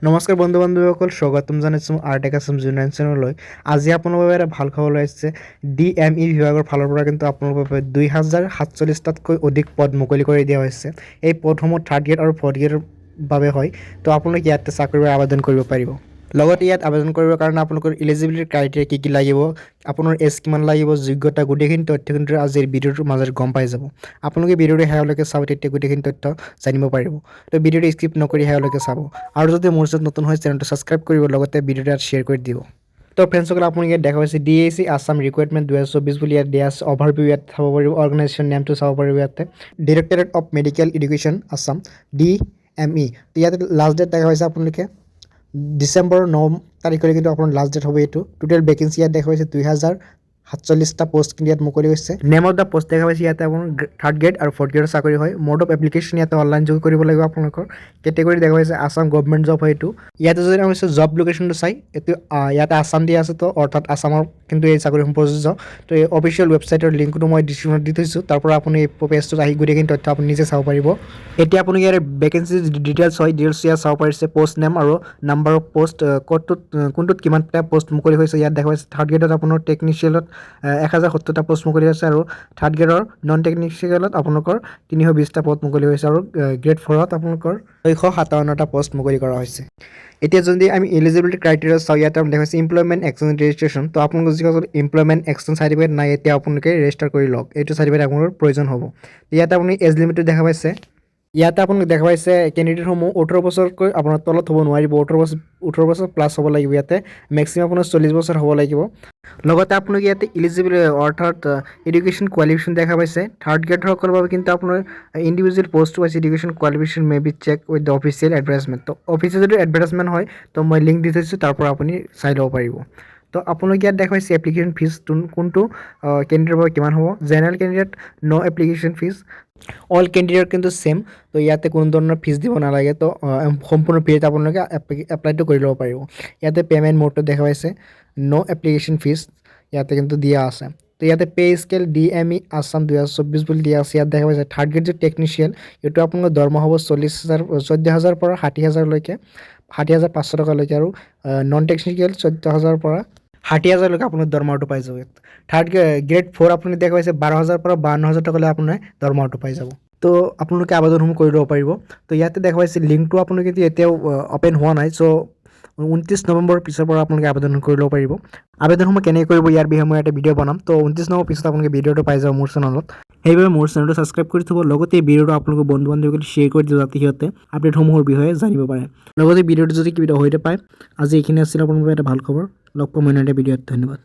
নমস্কাৰ বন্ধু বান্ধৱীসকল, স্বাগতম জনাইছোঁ আৰ্ট আছাম জুনিয়ৰ চেনেললৈ। আজি আপোনালোকৰ বাবে এটা ভাল খবৰ লৈ আহিছে। DME বিভাগৰ ফালৰ পৰা কিন্তু আপোনালোকৰ বাবে 2047টাতকৈ অধিক পদ মুকলি কৰি দিয়া হৈছে। এই পদসমূহ থাৰ্ড গ্ৰেড আৰু ফ'ৰ্থ গ্ৰেডৰ বাবে হয়। তো আপোনালোকে ইয়াতে চাকৰিৰ আবেদন কৰিব পাৰিব। লগতে ইয়াত আবেদন কৰিবৰ কাৰণে আপোনালোকৰ ইলিজিবিলিটি ক্ৰাইটেৰিয়া কি লাগিব, আপোনাৰ এজ কিমান লাগিব, যোগ্যতা, গোটেইখিনি তথ্য কিন্তু আজিৰ ভিডিঅ'টোৰ মাজত গম পাই যাব। আপোনালোকে ভিডিঅ'টো শেষলৈকে চাব, তেতিয়া গোটেইখিনি তথ্য জানিব পাৰিব। তো ভিডিঅ'টো স্কিপ নকৰি শেষলৈকে চাব। আৰু যদি মোৰ ওচৰত নতুন হয় চেনেলটো ছাবস্ক্ৰাইব কৰিব, লগতে ভিডিঅ'টো শ্বেয়াৰ কৰি দিব। তো ফ্ৰেণ্ডসকল, আপুনি ইয়াত দেখা পাইছে DAC আছাম ৰিকুৱাৰমেণ্ট 2024 বুলি ইয়াত দিয়া আছে। অভাৰভিউ ইয়াত চাব পাৰিব, অৰ্গেনাইজেশ্যন নেমটো চাব পাৰিব। ইয়াতে directorate of medical education Assam DME। তো ইয়াতে লাষ্ট ডেট দেখা পাইছে আপোনালোকে ডিচেম্বৰৰ 9 তাৰিখলৈ কিন্তু আপোনাৰ লাষ্ট ডেট হ'ব। এইটো টোটেল ভেকেঞ্চি ইয়াত দেখা পাইছে 2047টা পোষ্ট কিন্তু ইয়াত মুকলি হৈছে। নেম অফ দ্য পোষ্ট দেখা পাইছে ইয়াতে আপোনাৰ থাৰ্ড গ্ৰেড আৰু ফ'ৰ্থ গ্ৰেডৰ চাকৰি হয়। মোড অফ এপ্লিকেশ্যন ইয়াতে অনলাইন যোগ কৰিব লাগিব আপোনালোকৰ। কেটেগৰী দেখা পাইছে আছাম গভৰ্ণমেণ্ট জব হয় এইটো। ইয়াতে যদি আমি জব লোকেশ্যনটো চাই, এইটো ইয়াতে আছাম দিয়া আছে, তো অৰ্থাৎ আছামৰ কিন্তু এই চাকৰিসমূহ প্ৰযোজ্য। তো এই অফিচিয়েল ৱেবছাইটৰ লিংকটো মই ডিছক্ৰিপশ্যনত দি থৈছোঁ। তাৰ পৰা আপুনি এই পেজটোত আহি গোটেইখিনি তথ্য আপুনি নিজে চাব পাৰিব। এতিয়া আপুনি ইয়াৰ ভেকেঞ্চি ডিটেইলছ হয়, ডিটেইলছ ইয়াত চাব পাৰিছে। পষ্ট নেম আৰু নাম্বাৰ অফ পষ্ট, কোনটোত কিমানটা পষ্ট মুকলি হৈছে ইয়াত দেখা পাইছে। থাৰ্ড গ্ৰেডত আপোনাৰ টেকনিচিয়েলত 1070টা পষ্ট মুকলি হৈছে, আৰু থাৰ্ড গ্ৰেডৰ নন টেকনিচিয়েলত আপোনালোকৰ 320টা পষ্ট মুকলি হৈছে, আৰু গ্ৰেড 4ত আপোনালোকৰ 657টা পষ্ট মুকলি কৰা হৈছে। এতিয়া যদি আমি এলিজিবিলিটি ক্ৰাইটেৰিয়া চাওঁ, ইয়াতে আমি দেখা পাইছে এমপ্লয়মেণ্ট এক্সচেঞ্জ ৰেজিষ্ট্ৰেশ্যন। তো আপোনালোকৰ যিসকল এমপ্লয়মেণ্ট এক্সচেঞ্জ চাৰ্টিফিকেট নাই, এতিয়া আপোনালোকে ৰেজিষ্টাৰ কৰি লওক। এইটো চাৰ্টিফিকেট আপোনালোকৰ প্ৰয়োজন হ'ব। ইয়াতে আপুনি এজ লিমিটটো দেখা পাইছে। ইয়াতে আপোনালোকে দেখা পাইছে কেণ্ডিডেটসমূহ 18 বছৰতকৈ আপোনাৰ তলত হ'ব নোৱাৰিব, 18 বছৰ প্লাছ হ'ব লাগিব। ইয়াতে মেক্সিমাম আপোনাৰ 40 বছৰ হ'ব লাগিব। লগতে আপোনালোকে ইয়াতে ইলিজিবল অৰ্থাৎ এডুকেশ্যন কোৱালিফিকেশ্যন দেখা পাইছে। থাৰ্ড গ্ৰেডসকলৰ বাবে কিন্তু আপোনাৰ individual post wise education qualification may be check with the official advertisement. তো অফিচিয়েল যদি এডভাৰ্টাইজমেণ্ট হয়, তো মই লিংক দি থৈছোঁ, তাৰ পৰা আপুনি চাই ল'ব পাৰিব। তো আপোনালোকে ইয়াত দেখা পাইছে এপ্লিকেশ্যন ফিজ কোনটো কেণ্ডিডেটৰ বাবে কিমান হ'ব। জেনেৰেল কেণ্ডিডেট ন' এপ্লিকেশ্যন ফিজ, অল কেণ্ডিডেট কিন্তু ছেম। তো ইয়াতে কোনো ধৰণৰ ফিজ দিব নালাগে। তো সম্পূৰ্ণ ফ্ৰীত আপোনালোকে এপ্লাইটো কৰি ল'ব পাৰিব। ইয়াতে পে'মেণ্ট মোডটো দেখা পাইছে ন' এপ্লিকেশ্যন ফিজ ইয়াতে কিন্তু দিয়া আছে। তো ইয়াতে পে স্কেল DME আছাম 2024 বুলি দিয়া আছে। ইয়াত দেখা পাইছে থাৰ্ড গ্ৰেড যে টেকনিচিয়ান, এইটো আপোনালোকৰ দৰমহা হ'ব 14,000 পৰা 60,000লৈকে, 60,500 টকালৈকে, আৰু নন টেকনিচিয়েল 14,000 পৰা 60,000লৈকে আপোনাৰ দৰমহাটো পাই যাব। থাৰ্ড গ্ৰেড 4 আপুনি দেখা পাইছে 12,000 পৰা 52,000 টকালৈ আপোনাৰ দৰমহাটো পাই যাব। তো আপোনালোকে আবেদনসমূহ কৰি ল'ব পাৰিব। তো ইয়াতে দেখা পাইছে লিংকটো আপোনালোকে এতিয়াও অ'পেন হোৱা নাই। চ' 29 নৱেম্বৰৰ পিছৰ পৰা আপোনালোকে আবেদন কৰি ল'ব পাৰিব। আবেদনসমূহ কেনেকৈ কৰিব ইয়াৰ বিষয়ে মই এটা ভিডিঅ' বনাম। তো 29 নৱেম্বৰৰ পিছত আপোনালোকে ভিডিঅ'টো পাই যাব মোৰ চেনেলত। সেইবাবে মোৰ চেনেলটো ছাবস্ক্ৰাইব কৰি থ'ব, লগতে এই ভিডিঅ'টো আপোনালোকৰ বন্ধু বান্ধৱীক শ্বেয়াৰ কৰি দিব, যাতে সিহঁতে আপডেটসমূহৰ বিষয়ে জানিব পাৰে। লগতে ভিডিঅ'টো যদি কিবা হৈ নাপায়, আজি এইখিনি আছিল আপোনালোকৰ এটা ভাল খবৰ। লগ পাম অন্য এটা ভিডিঅ'ত। ধন্যবাদ।